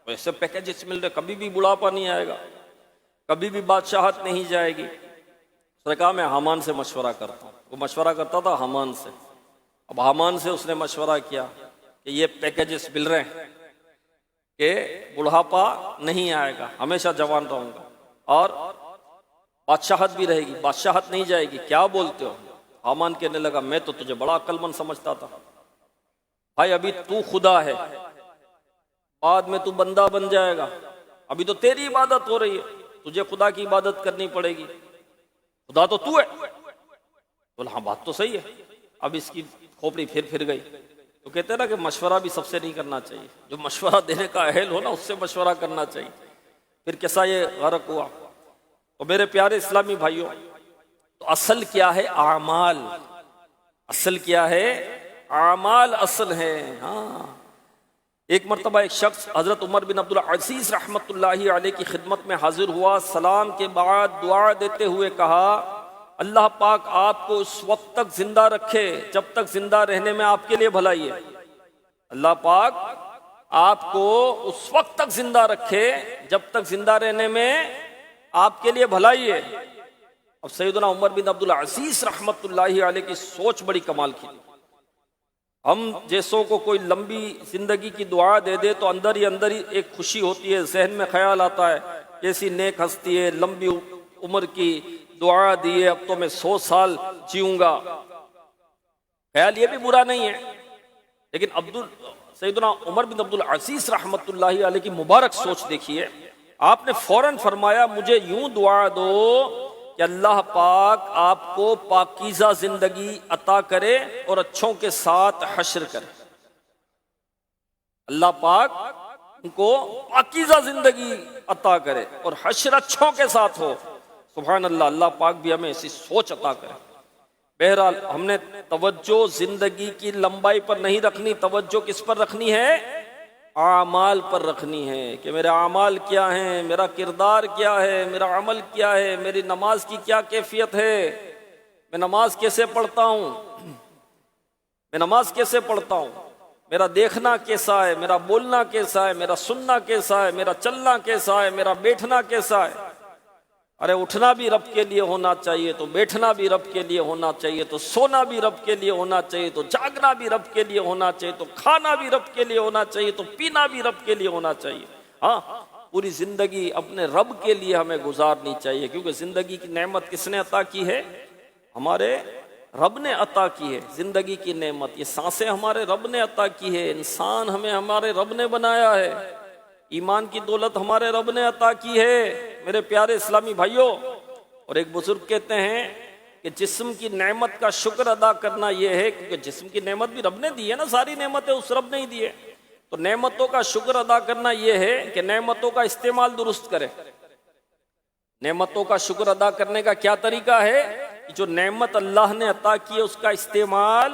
ایسے پیکیجز مل رہے، کبھی بھی بڑھاپا نہیں آئے گا، کبھی بھی بادشاہت نہیں جائے گی. اس نے کہا میں حامان سے مشورہ کرتا ہوں. وہ مشورہ کرتا تھا حامان سے. اب حامان سے اس نے مشورہ کیا کہ یہ پیکیجز مل رہے ہیں کہ بڑھاپا نہیں آئے گا، ہمیشہ جوان رہوں گا، اور بادشاہت بھی رہے گی، بادشاہت نہیں جائے گی. کیا بولتے ہو؟ حامان کہنے لگا میں تو تجھے بڑا عقل مند سمجھتا تھا. بھائی ابھی تو خدا ہے، بعد میں تو بندہ بن جائے گا، ابھی تو تیری عبادت ہو رہی ہے، تجھے خدا کی عبادت کرنی پڑے گی، خدا تو ہے. بولا ہاں بات تو صحیح ہے. اب اس کی کھوپڑی پھر گئی. تو کہتے ہیں نا کہ مشورہ بھی سب سے نہیں کرنا چاہیے، جو مشورہ دینے کا اہل ہو نا اس سے مشورہ کرنا چاہیے، پھر کیسا یہ غرق ہوا۔ تو میرے پیارے اسلامی بھائیوں، تو اصل کیا ہے؟ اعمال۔ اصل کیا ہے؟ اعمال اصل ہے۔ ہاں، ایک مرتبہ ایک شخص حضرت عمر بن عبدالعزیز رحمۃ اللہ علیہ کی خدمت میں حاضر ہوا، سلام کے بعد دعا دیتے ہوئے کہا، اللہ پاک آپ کو اس وقت تک زندہ رکھے جب تک زندہ رہنے میں آپ کے لیے بھلائی ہے۔ اللہ پاک آپ کو اس وقت تک زندہ رکھے جب تک زندہ رہنے میں آپ کے لیے بھلائی ہے۔ اب سیدنا عمر بن عبدالعزیز رحمۃ اللہ علیہ کی سوچ بڑی کمال کی۔ ہم جیسوں کو کوئی لمبی زندگی کی دعا دے دے تو اندر ہی ایک خوشی ہوتی ہے، ذہن میں خیال آتا ہے کیسی نیک ہستی ہے، لمبی عمر کی دعا دیے، اب تو میں 100 سال جیوں گا۔ خیال یہ بھی برا نہیں ہے، لیکن سیدنا عمر بن عبدالعزیز رحمۃ اللہ علیہ کی مبارک سوچ دیکھیے۔ آپ نے فوراً فرمایا، مجھے یوں دعا دو کہ اللہ پاک آپ کو پاکیزہ زندگی عطا کرے اور اچھوں کے ساتھ حشر کرے۔ اللہ پاک ان کو پاکیزہ زندگی عطا کرے اور حشر اچھوں کے ساتھ ہو۔ سبحان اللہ، اللہ پاک بھی ہمیں ایسی سوچ عطا کرے۔ بہرحال ہم نے توجہ زندگی کی لمبائی پر نہیں رکھنی، توجہ کس پر رکھنی ہے؟ اعمال پر رکھنی ہے کہ میرے اعمال کیا ہیں، میرا کردار کیا ہے، میرا عمل کیا ہے، میری نماز کی کیا کیفیت ہے، میں نماز کیسے پڑھتا ہوں، میں نماز کیسے پڑھتا ہوں، میرا دیکھنا کیسا ہے، میرا بولنا کیسا ہے، میرا سننا کیسا ہے، میرا چلنا کیسا ہے، میرا بیٹھنا کیسا ہے۔ ارے اٹھنا بھی رب کے لیے ہونا چاہیے، تو بیٹھنا بھی رب کے لیے ہونا چاہیے، تو سونا بھی رب کے لیے ہونا چاہیے، تو جاگنا بھی رب کے لیے ہونا چاہیے، تو کھانا بھی رب کے لیے ہونا چاہیے، تو پینا بھی رب کے لیے ہونا چاہیے۔ ہاں، پوری زندگی اپنے رب کے لیے ہمیں گزارنی چاہیے، کیونکہ زندگی کی نعمت کس نے عطا کی ہے؟ ہمارے رب نے عطا کی ہے۔ زندگی کی نعمت، یہ سانسیں ہمارے رب نے عطا کی ہے، انسان ہمیں ہمارے رب نے بنایا ہے، ایمان کی دولت ہمارے رب نے عطا کی ہے میرے پیارے اسلامی بھائیوں۔ اور ایک بزرگ کہتے ہیں کہ جسم کی نعمت کا شکر ادا کرنا یہ ہے، کیونکہ جسم کی نعمت بھی رب نے دی ہے نا، ساری نعمتیں اس رب نے ہی دی ہے، تو نعمتوں کا شکر ادا کرنا یہ ہے کہ نعمتوں کا استعمال درست کرے۔ نعمتوں کا شکر ادا کرنے کا کیا طریقہ ہے؟ کہ جو نعمت اللہ نے عطا کی ہے اس کا استعمال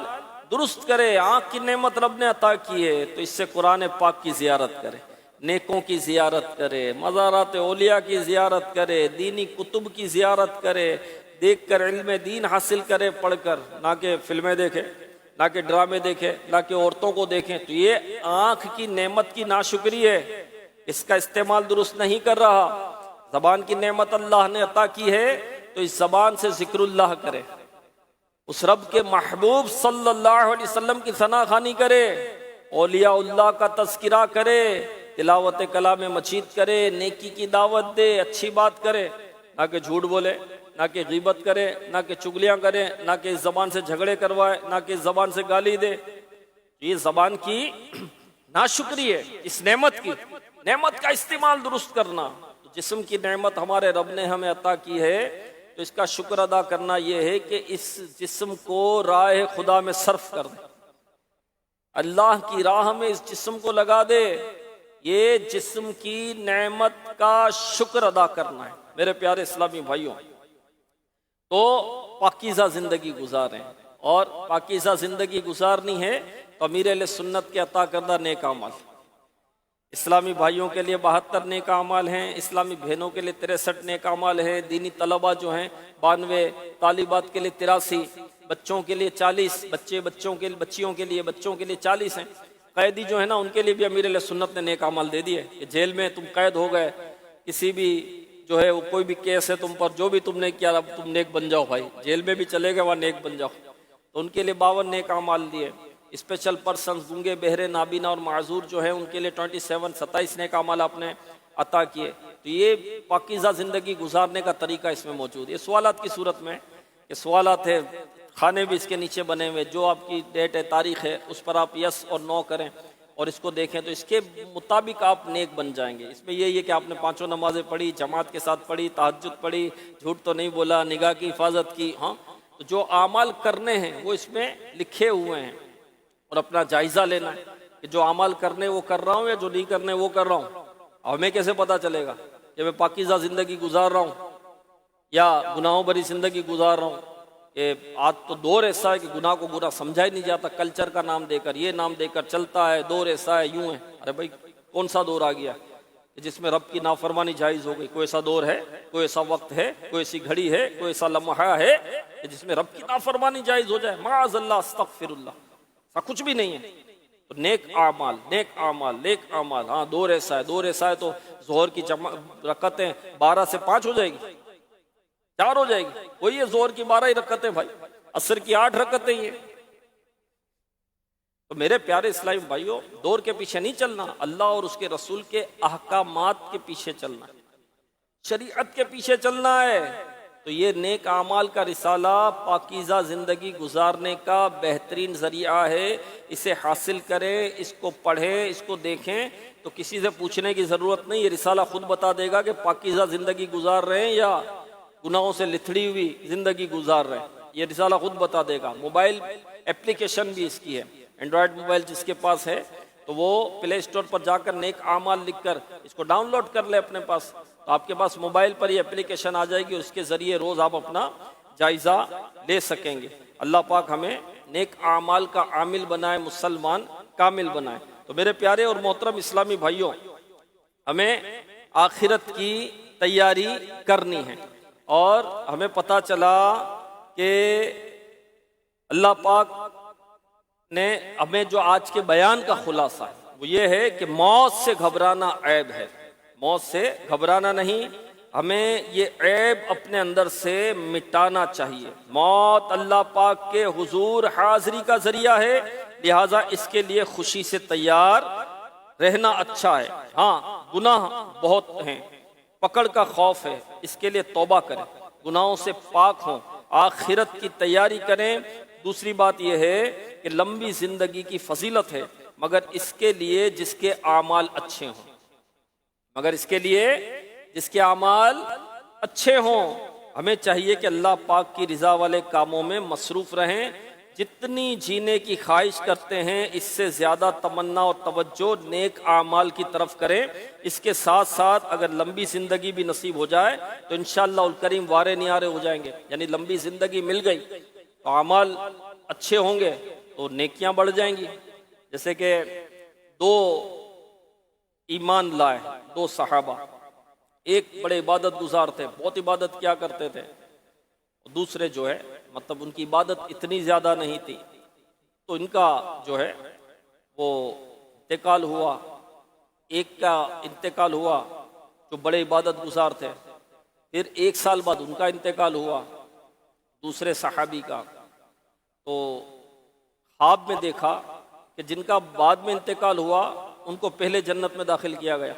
درست کرے۔ آنکھ کی نعمت رب نے عطا کی ہے تو اس سے قرآن پاک کی زیارت کرے، نیکوں کی زیارت کرے، مزارات اولیاء کی زیارت کرے، دینی کتب کی زیارت کرے، دیکھ کر علم دین حاصل کرے، پڑھ کر، نہ کہ فلمیں دیکھے، نہ کہ ڈرامے دیکھے، نہ کہ عورتوں کو دیکھیں۔ تو یہ آنکھ کی نعمت کی ناشکری ہے، اس کا استعمال درست نہیں کر رہا۔ زبان کی نعمت اللہ نے عطا کی ہے تو اس زبان سے ذکر اللہ کرے، اس رب کے محبوب صلی اللہ علیہ وسلم کی ثنا خوانی کرے، اولیاء اللہ کا تذکرہ کرے، تلاوت کلام مجید کرے، نیکی کی دعوت دے، اچھی بات کرے، نہ کہ جھوٹ بولے، نہ کہ غیبت کرے، نہ کہ چگلیاں کرے، نہ کہ اس زبان سے جھگڑے کروائے، نہ کہ اس زبان سے گالی دے۔ یہ زبان کی ناشکری ہے، اس نعمت کا استعمال درست کرنا۔ جسم کی نعمت ہمارے رب نے ہمیں عطا کی ہے تو اس کا شکر ادا کرنا یہ ہے کہ اس جسم کو راہ خدا میں صرف کر دے، اللہ کی راہ میں اس جسم کو لگا دے۔ یہ جسم کی نعمت کا شکر ادا کرنا ہے میرے پیارے اسلامی بھائیوں۔ تو پاکیزہ زندگی گزاریں، اور پاکیزہ زندگی گزارنی ہے تو امیر اہل سنت کے عطا کردہ نیک اعمال، اسلامی بھائیوں کے لیے 72 نیک اعمال ہیں، اسلامی بہنوں کے لیے 63 نیک اعمال ہیں، دینی طلبہ جو ہیں 92، طالبات کے لیے 83، بچوں کے لیے 40، بچیوں کے لیے 40 ہیں۔ قیدی جو ہے نا ان کے لیے بھی امیر علیہ سنت نے نیک اعمال دے دیے کہ جیل میں تم قید ہو گئے، کسی بھی جو ہے کوئی بھی کیس ہے تم پر، جو بھی تم نے کیا اب تم نیک بن جاؤ بھائی، جیل میں بھی چلے گئے وہاں نیک بن جاؤ، تو ان کے لیے 52 نیک اعمال دیے۔ اسپیشل پرسنز گونگے بہرے نابینا اور معذور جو ہیں ان کے لیے 27 نیک اعمال آپ نے عطا کیے۔ تو یہ پاکیزہ زندگی گزارنے کا طریقہ اس میں موجود ہے۔ یہ سوالات کی صورت میں یہ سوالات ہے، کھانے بھی اس کے نیچے بنے ہوئے، جو آپ کی ڈیٹ ہے، تاریخ ہے، اس پر آپ یس اور نو کریں اور اس کو دیکھیں تو اس کے مطابق آپ نیک بن جائیں گے۔ اس میں یہی ہے کہ آپ نے 5 نمازیں پڑھی، جماعت کے ساتھ پڑھی، تہجد پڑھی، جھوٹ تو نہیں بولا، نگاہ کی حفاظت کی، ہاں، تو جو اعمال کرنے ہیں وہ اس میں لکھے ہوئے ہیں۔ اور اپنا جائزہ لینا ہے کہ جو اعمال کرنے وہ کر رہا ہوں یا جو نہیں کرنے وہ کر رہا ہوں. ہمیں کیسے پتہ چلے گا کہ میں پاکیزہ زندگی گزار رہا ہوں یا گناہوں بھری زندگی گزار رہا ہوں؟ کہ آج تو دور ایسا ہے کہ گناہ کو گناہ سمجھا ہی نہیں جاتا، کلچر کا نام دے کر، یہ نام دے کر چلتا ہے، دور ایسا ہے، یوں ہے. ارے بھائی کون سا دور آ گیا کہ جس میں رب کی نافرمانی جائز ہو گئی؟ کوئی ایسا دور ہے، کوئی ایسا وقت ہے، کوئی ایسی گھڑی ہے، کوئی ایسا لمحہ ہے کہ جس میں رب کی نافرمانی جائز ہو جائے؟ معاذ اللہ، استغفر اللہ، ایسا کچھ بھی نہیں ہے. تو نیک اعمال، نیک اعمال، نیک اعمال. ہاں دور ایسا ہے، دور ایسا ہے تو ظہر کی رکعتیں 12 سے 5 ہو جائے گی، 4 ہو جائے گی. وہی ہے ظہر کی 12 ہی رکعتیں بھائی، عصر کی 8 رکعتیں ہی ہیں. تو میرے پیارے اسلامی بھائیوں، دور کے پیچھے نہیں چلنا، اللہ اور اس کے رسول کے احکامات کے پیچھے چلنا ہے، شریعت کے پیچھے چلنا ہے. تو یہ نیک اعمال کا رسالہ پاکیزہ زندگی گزارنے کا بہترین ذریعہ ہے. اسے حاصل کریں، اس کو پڑھیں، اس کو دیکھیں تو کسی سے پوچھنے کی ضرورت نہیں. یہ رسالہ خود بتا دے گا کہ پاکیزہ زندگی گزار رہے ہیں یا گناہوں سے لتھڑی ہوئی زندگی گزار رہے ہیں. یہ رسالہ خود بتا دے گا. موبائل اپلیکیشن بھی اس کی ہے، اینڈرائڈ موبائل جس کے پاس ہے تو وہ پلے اسٹور پر جا کر نیک اعمال لکھ کر اس کو ڈاؤن لوڈ کر لے اپنے پاس، تو آپ کے پاس موبائل پر یہ اپلیکیشن آ جائے گی، اس کے ذریعے روز آپ اپنا جائزہ لے سکیں گے. اللہ پاک ہمیں نیک اعمال کا عامل بنائے، مسلمان کامل بنائے. تو میرے پیارے اور محترم اسلامی بھائیوں، ہمیں آخرت کی تیاری کرنی ہے. اور ہمیں پتہ چلا کہ اللہ پاک نے ہمیں جو آج کے بیان کا خلاصہ ہے وہ یہ ہے کہ موت سے گھبرانا عیب ہے، موت سے گھبرانا نہیں، ہمیں یہ عیب اپنے اندر سے مٹانا چاہیے. موت اللہ پاک کے حضور حاضری کا ذریعہ ہے، لہٰذا اس کے لیے خوشی سے تیار رہنا اچھا ہے. ہاں گناہ بہت ہیں، پکڑ کا خوف ہے، اس کے لیے توبہ کریں، گناہوں سے پاک ہوں، آخرت کی تیاری کریں. دوسری بات یہ ہے کہ لمبی زندگی کی فضیلت ہے، مگر اس کے لیے جس کے اعمال اچھے ہوں، مگر اس کے لیے جس کے اعمال اچھے ہوں. ہمیں چاہیے کہ اللہ پاک کی رضا والے کاموں میں مصروف رہیں. جتنی جینے کی خواہش کرتے ہیں اس سے زیادہ تمنا اور توجہ نیک اعمال کی طرف کریں. اس کے ساتھ ساتھ اگر لمبی زندگی بھی نصیب ہو جائے تو انشاءاللہ الکریم وارے نیارے ہو جائیں گے. یعنی لمبی زندگی مل گئی تو اعمال اچھے ہوں گے تو نیکیاں بڑھ جائیں گی. جیسے کہ 2 ایمان لائے 2 صحابہ، ایک بڑے عبادت گزار تھے، بہت عبادت کیا کرتے تھے، دوسرے جو ہے مطلب ان کی عبادت اتنی زیادہ نہیں تھی، تو ان کا جو ہے وہ انتقال ہوا. ایک کا انتقال ہوا جو بڑے عبادت گزار تھے، پھر 1 سال بعد ان کا انتقال ہوا دوسرے صحابی کا. تو خواب میں دیکھا کہ جن کا بعد میں انتقال ہوا ان کو پہلے جنت میں داخل کیا گیا،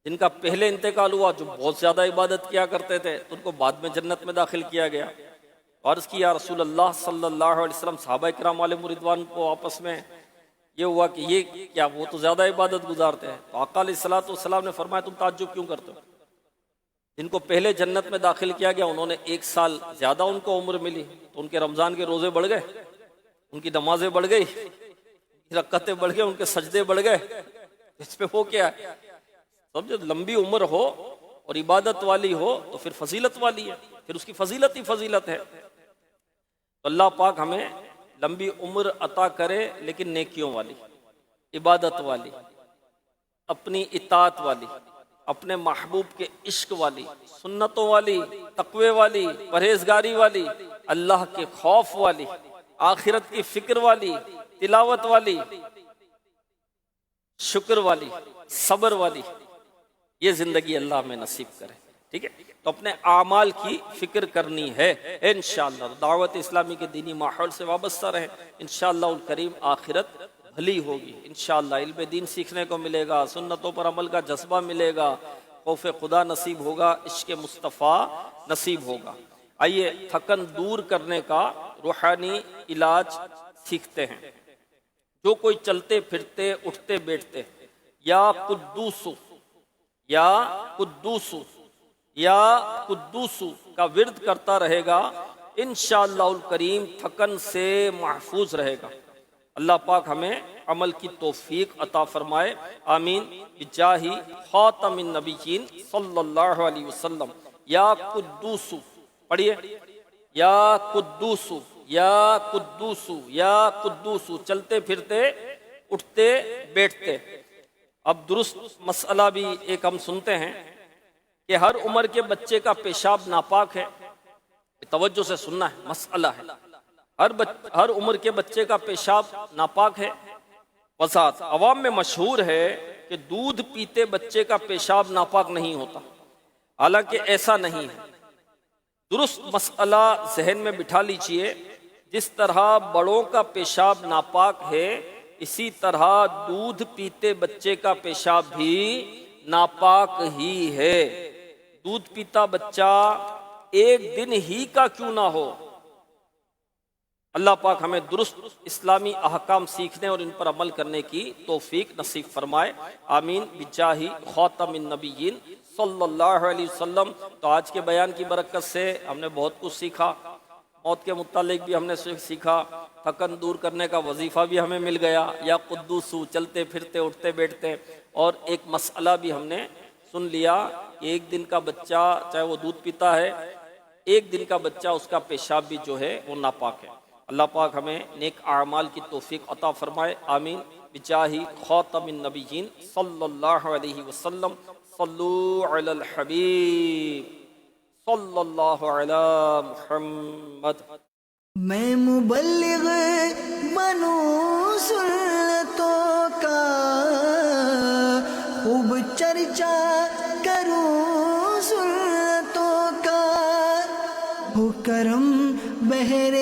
جن کا پہلے انتقال ہوا جو بہت زیادہ عبادت کیا کرتے تھے تو ان کو بعد میں جنت میں داخل کیا گیا. عرض کیا یا رسول اللہ صلی اللہ علیہ وسلم، صحابہ کرام علیہ رضوان کو آپس میں یہ ہوا کہ یہ کیا وہ تو زیادہ عبادت گزارتے ہیں. تو آقا علیہ الصلوۃ والسلام نے فرمایا تم تعجب کیوں کرتے ہو؟ جن کو پہلے جنت میں داخل کیا گیا انہوں نے 1 سال زیادہ ان کو عمر ملی، تو ان کے رمضان کے روزے بڑھ گئے، ان کی نمازیں بڑھ گئی، رکعتیں بڑھ گئے، ان کے سجدے بڑھ گئے. اس پہ وہ کیا ہے؟ سمجھو لمبی عمر ہو اور عبادت والی ہو تو پھر فضیلت والی ہے، پھر اس کی فضیلت ہی فضیلت ہے. تو اللہ پاک ہمیں لمبی عمر عطا کرے لیکن نیکیوں والی، عبادت والی، اپنی اطاعت والی، اپنے محبوب کے عشق والی، سنتوں والی، تقوی والی، پرہیزگاری والی، اللہ کے خوف والی، آخرت کی فکر والی، تلاوت والی، شکر والی، صبر والی. یہ زندگی اللہ ہمیں نصیب کرے. ٹھیک ہے، تو اپنے اعمال کی فکر کرنی ہے انشاءاللہ. دعوت اسلامی کے دینی ماحول سے وابستہ رہیں، انشاءاللہ الکریم آخرت بھلی ہوگی. انشاءاللہ علم دین سیکھنے کو ملے گا، سنتوں پر عمل کا جذبہ ملے گا، خوف خدا نصیب ہوگا، عشق مصطفیٰ نصیب ہوگا. آئیے تھکن دور کرنے کا روحانی علاج سیکھتے ہیں. جو کوئی چلتے پھرتے اٹھتے بیٹھتے یا قدوسو یا قدوسو یا قدوسو کا ورد کرتا رہے گا انشاءاللہ الکریم تھکن سے محفوظ رہے گا. اللہ پاک ہمیں عمل کی توفیق عطا فرمائے، آمین بجاہ خاتم النبیین صلی اللہ علیہ وسلم۔ یا قدوس، پڑھیے، یا قدوس یا قدوس یا قدوس، چلتے پھرتے اٹھتے بیٹھتے۔ اب درست مسئلہ بھی ایک ہم سنتے ہیں کہ ہر عمر کے بچے کا پیشاب ناپاک ہے، توجہ سے سننا ہے، مسئلہ ہے، ہر عمر کے بچے کا پیشاب ناپاک ہے۔ وضاحت، عوام میں مشہور ہے کہ دودھ پیتے بچے کا پیشاب ناپاک نہیں ہوتا، حالانکہ ایسا نہیں ہے۔ درست مسئلہ ذہن میں بٹھا لیجئے، جس طرح بڑوں کا پیشاب ناپاک ہے، اسی طرح دودھ پیتے بچے کا پیشاب بھی ناپاک ہی ہے۔ دودھ پیتا بچہ ایک دن ہی کا کیوں نہ ہو، اللہ پاک ہمیں درست اسلامی احکام سیکھنے اور ان پر عمل کرنے کی توفیق نصیب فرمائے، آمین بجاہ خاتم النبیین صلی اللہ علیہ وسلم۔ تو آج کے بیان کی برکت سے ہم نے بہت کچھ سیکھا، موت کے متعلق بھی ہم نے سیکھا، تھکن دور کرنے کا وظیفہ بھی ہمیں مل گیا، یا قدوسو، چلتے پھرتے اٹھتے بیٹھتے، اور ایک مسئلہ بھی ہم نے سن لیا کہ ایک دن کا بچہ چاہے وہ دودھ پیتا ہے، ایک دن کا بچہ اس کا پیشاب بھی جو ہے وہ ناپاک ہے۔ اللہ پاک ہمیں نیک اعمال کی توفیق عطا فرمائے، آمین بجاہ خاتم النبیین صلی اللہ علیہ وسلم۔ صلو علی الحبیب صلی اللہ علی محمد۔ میں مبلغ بنوں سنتوں کا، خوب چرچا کروں سنتوں کا، ہو کرم بہر